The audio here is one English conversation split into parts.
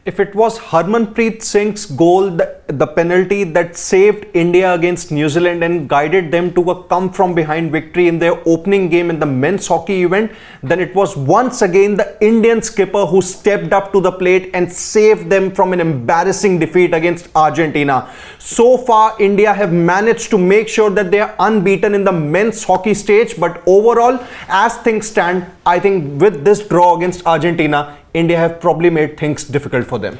If it was Harmanpreet Singh's goal, the penalty that saved India against New Zealand and guided them to a come-from-behind victory in their opening game in the men's hockey event, then it was once again the Indian skipper who stepped up to the plate and saved them from an embarrassing defeat against Argentina. So far, India have managed to make sure that they are unbeaten in the men's hockey stage, but overall, as things stand, I think with this draw against Argentina, India have probably made things difficult for them.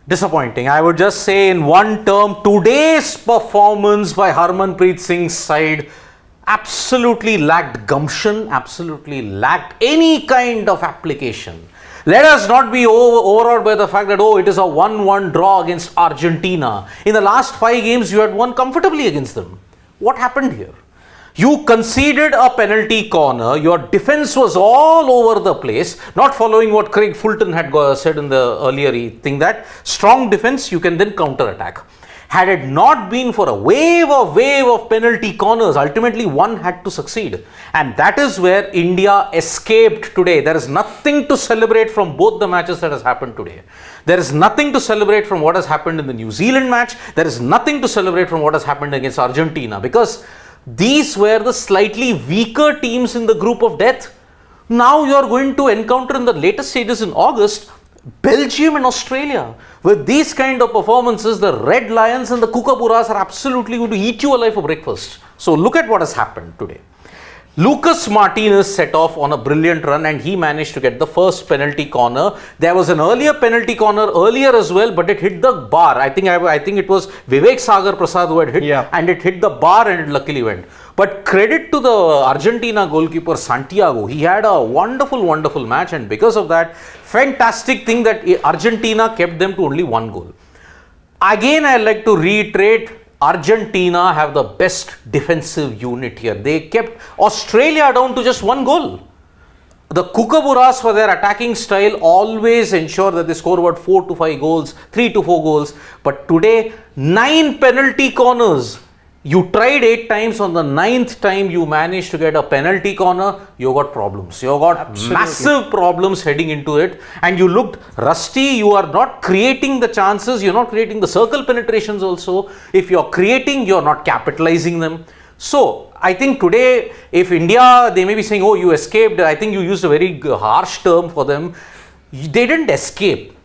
Disappointing. I would just say in one term, today's performance by Harmanpreet Singh's side absolutely lacked gumption, absolutely lacked any kind of application. Let us not be overawed by the fact that, it is a 1-1 draw against Argentina. In the last 5 games, you had won comfortably against them. What happened here? You conceded a penalty corner, your defense was all over the place, not following what Craig Fulton had said in the earlier thing, that strong defense, you can then counter-attack. Had it not been for a wave of penalty corners, ultimately one had to succeed. And that is where India escaped today. There is nothing to celebrate from both the matches that has happened today. There is nothing to celebrate from what has happened in the New Zealand match. There is nothing to celebrate from what has happened against Argentina, because these were the slightly weaker teams in the group of death. Now you are going to encounter in the later stages in August, Belgium and Australia. With these kind of performances, the Red Lions and the Kookaburras are absolutely going to eat you alive for breakfast. So look at what has happened today. Lucas Martinez set off on a brilliant run and he managed to get the first penalty corner. There was an earlier penalty corner earlier as well, but it hit the bar. I think it was Vivek Sagar Prasad who had hit, and it hit the bar and it luckily went. But credit to the Argentina goalkeeper Santiago. He had a wonderful match, and because of that, fantastic thing that Argentina kept them to only 1 goal. Again, I like to reiterate, Argentina have the best defensive unit here. They kept Australia down to just 1 goal. The Kookaburras, for their attacking style, always ensure that they score about 4 to 5 goals, 3 to 4 goals. But today, 9 penalty corners. You tried 8 times, on the 9th time you managed to get a penalty corner, you got problems. You got massive problems heading into it, and you looked rusty. You are not creating the chances, you're not creating the circle penetrations also. If you're creating, you're not capitalizing them. So I think today, if India, they may be saying, you escaped. I think you used a very harsh term for them. They didn't escape.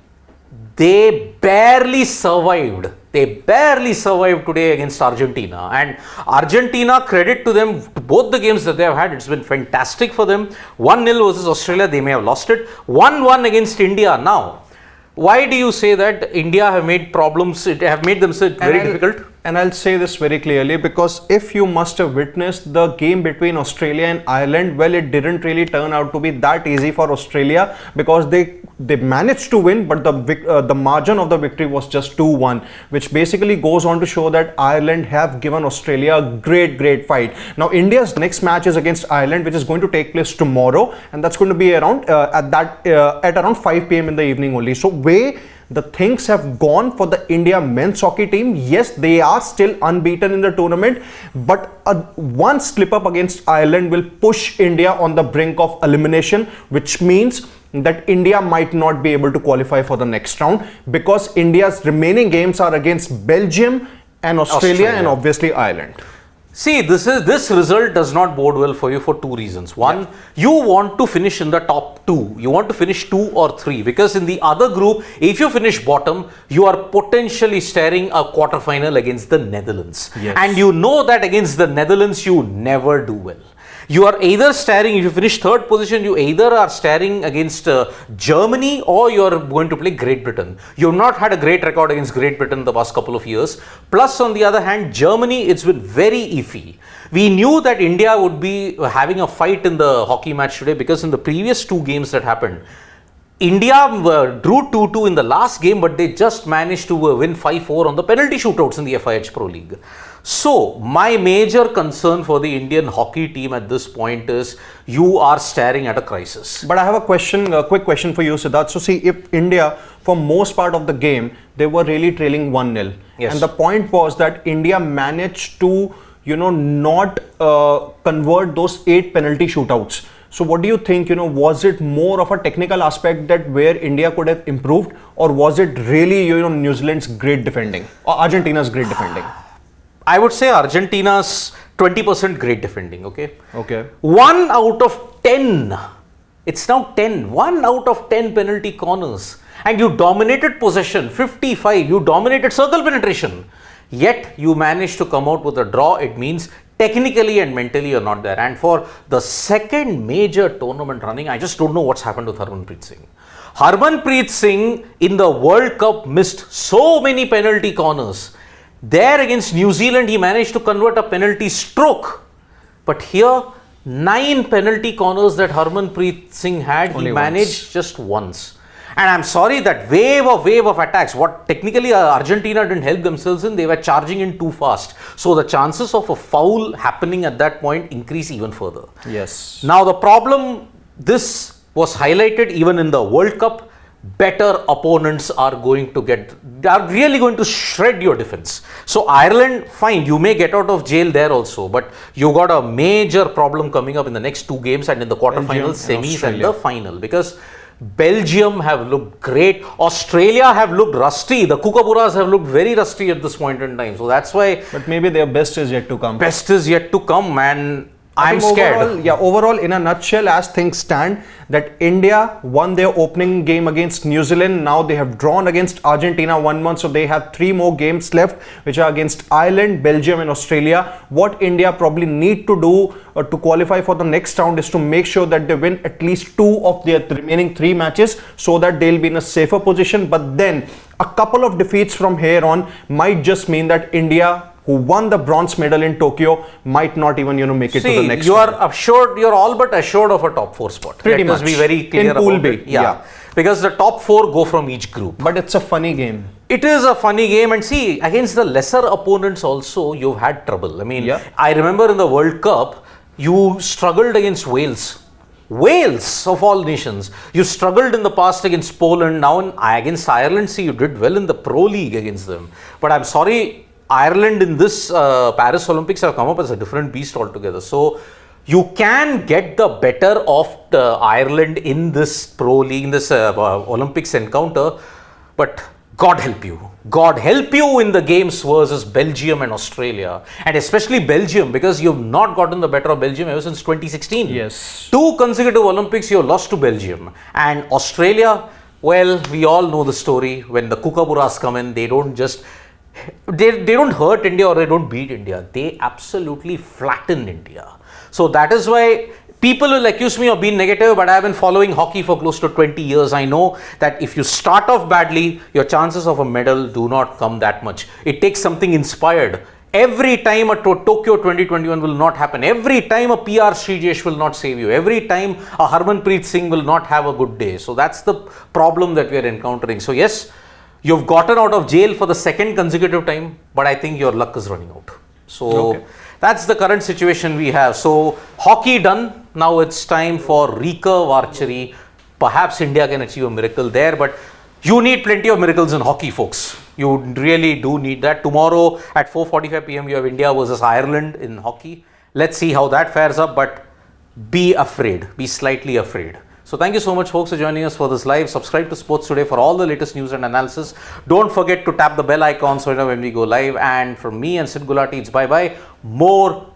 They barely survived. They barely survived today against Argentina. And Argentina, credit to them, both the games that they have had, it's been fantastic for them. 1-0 versus Australia, they may have lost it. 1-1 against India. Now, why do you say that India have made problems, have made themselves very difficult? And I'll say this very clearly, because if you must have witnessed the game between Australia and Ireland, well, it didn't really turn out to be that easy for Australia, because they managed to win, but the margin of the victory was just 2-1, which basically goes on to show that Ireland have given Australia a great fight. Now, India's next match is against Ireland, which is going to take place tomorrow, and that's going to be around at around 5 p.m. in the evening only. So way the things have gone for the India men's hockey team. Yes, they are still unbeaten in the tournament, but one slip up against Ireland will push India on the brink of elimination, which means that India might not be able to qualify for the next round, because India's remaining games are against Belgium and Australia and obviously Ireland. See, this result does not bode well for you for 2 reasons. One, you want to finish in the top 2. You want to finish 2 or 3, because in the other group, if you finish bottom, you are potentially staring a quarterfinal against the Netherlands. Yes. And you know that against the Netherlands, you never do well. You are either staring, if you finish 3rd position, you either are staring against Germany, or you are going to play Great Britain. You have not had a great record against Great Britain the past couple of years. Plus, on the other hand, Germany, it's been very iffy. We knew that India would be having a fight in the hockey match today, because in the previous 2 games that happened, India drew 2-2 in the last game, but they just managed to win 5-4 on the penalty shootouts in the FIH Pro League. So, my major concern for the Indian hockey team at this point is you are staring at a crisis. But I have a quick question for you, Siddharth. So, see, if India, for most part of the game, they were really trailing 1-0. Yes. And the point was that India managed to, not convert those 8 penalty shootouts. So what do you think, was it more of a technical aspect that where India could have improved, or was it really, New Zealand's great defending or Argentina's great defending? I would say Argentina's 20% great defending, okay? Okay. 1 out of 10. It's now 10. 1 out of 10 penalty corners. And you dominated possession, 55. You dominated circle penetration. Yet you managed to come out with a draw. It means technically and mentally you're not there. And for the second major tournament running, I just don't know what's happened with Harmanpreet Singh. Harmanpreet Singh in the World Cup missed so many penalty corners. There against New Zealand, he managed to convert a penalty stroke. But here, 9 penalty corners that Harmanpreet Singh had, he managed just once. And I'm sorry, that wave of attacks, what technically Argentina didn't help themselves in, they were charging in too fast. So the chances of a foul happening at that point increase even further. Yes. Now the problem, this was highlighted even in the World Cup. Better opponents are really going to shred your defense. So Ireland, fine, you may get out of jail there also, but you got a major problem coming up in the next 2 games and in the quarterfinals, semis and the final, because Belgium have looked great. Australia have looked rusty. The Kookaburras have looked very rusty at this point in time. So that's why. But maybe their best is yet to come. Best is yet to come, and I'm scared. Overall, in a nutshell, as things stand, that India won their opening game against New Zealand. Now they have drawn against Argentina 1-1. So they have 3 more games left, which are against Ireland, Belgium and Australia. What India probably need to do to qualify for the next round is to make sure that they win at least 2 of their remaining 3 matches, so that they'll be in a safer position. But then a couple of defeats from here on might just mean that India, who won the bronze medal in Tokyo, might not even make it to the next round. You're all but assured of a top 4 spot. Pretty much. Let us be very clear in Pool about B. it. Yeah. Because the top 4 go from each group. But it's a funny game. It is a funny game, and see, against the lesser opponents also, you've had trouble. I mean, I remember in the World Cup, you struggled against Wales. Wales of all nations. You struggled in the past against Poland. Now against Ireland, see, you did well in the Pro League against them. But I'm sorry, Ireland in this Paris Olympics have come up as a different beast altogether. So you can get the better of Ireland in this Pro League, in this Olympics encounter, but God help you. God help you in the games versus Belgium and Australia, and especially Belgium, because you've not gotten the better of Belgium ever since 2016. Yes. 2 consecutive Olympics you lost to Belgium. And Australia, well, we all know the story. When the Kookaburras come in, they don't just they don't hurt India or they don't beat India. They absolutely flatten India. So that is why people will accuse me of being negative, but I have been following hockey for close to 20 years. I know that if you start off badly, your chances of a medal do not come that much. It takes something inspired. Every time a Tokyo 2021 will not happen. Every time a PR Srijesh will not save you. Every time a Harmanpreet Singh will not have a good day. So that's the problem that we are encountering. So yes, you've gotten out of jail for the 2nd consecutive time, but I think your luck is running out. So that's the current situation we have. So hockey done. Now it's time for recurve archery. Perhaps India can achieve a miracle there, but you need plenty of miracles in hockey, folks. You really do need that. Tomorrow at 4:45 p.m. you have India versus Ireland in hockey. Let's see how that fares up, but be afraid. Be slightly afraid. So thank you so much, folks, for joining us for this live. Subscribe to Sports Today for all the latest news and analysis. Don't forget to tap the bell icon so you know when we go live. And from me and Sid Gulati, it's bye-bye. More